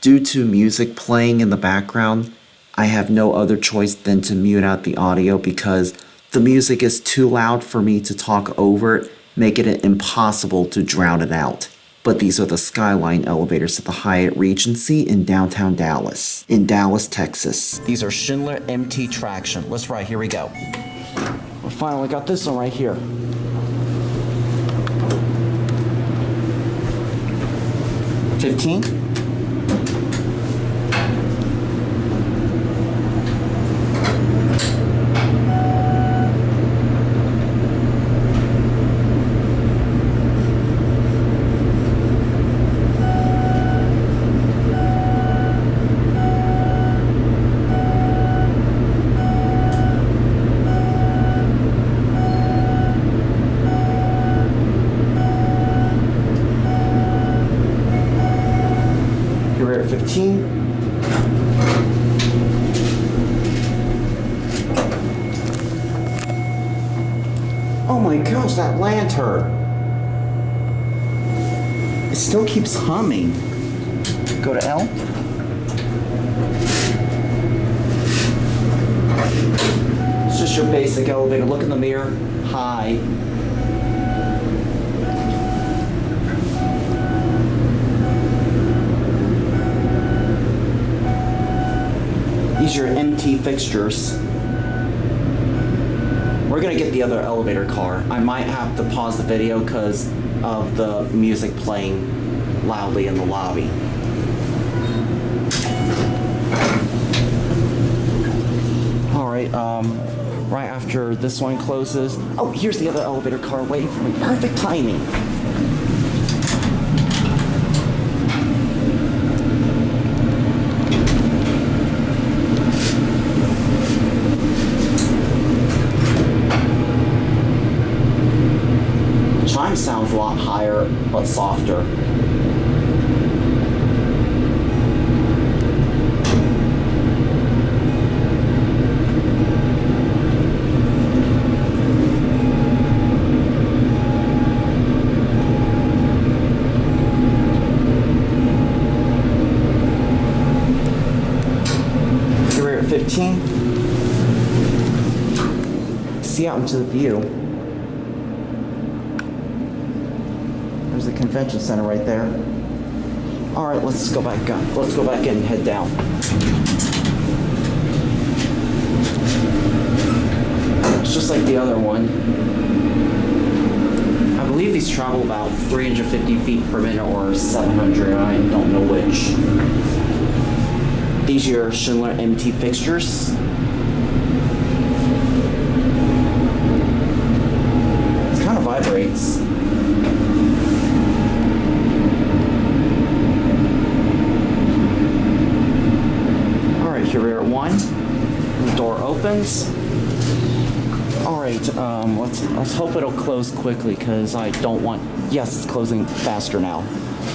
Due to music playing in the background, I have no other choice than to mute out the audio because the music is too loud for me to talk over it, making it impossible to drown it out. But these are the Skyline elevators at the Hyatt Regency in downtown Dallas, Texas. These are Schindler MT traction. Let's ride, here we go. We finally got this one right here. $15. You're at 15. Oh my gosh, that lantern. It still keeps humming. Go to L. It's just your basic elevator. Look in the mirror. Hi. These are your MT fixtures. We're gonna get the other elevator car. I might have to pause the video because of the music playing loudly in the lobby. All right, right after this one closes. Oh, here's the other elevator car waiting for me. Perfect timing. Chime sounds a lot higher, but softer. You're at 15. See out into the view. There's the convention center right there. All right, let's go back up. Let's go back in and head down. It's just like the other one. I believe these travel about 350 feet per minute or 700. I don't know which. These are your Schindler MT fixtures. It kind of vibrates. Your rear at 1. The door opens. All right, let's hope it'll close quickly because I don't want. Yes, it's closing faster now.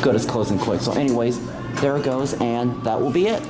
Good, it's closing quick. So, anyways, there it goes, and that will be it.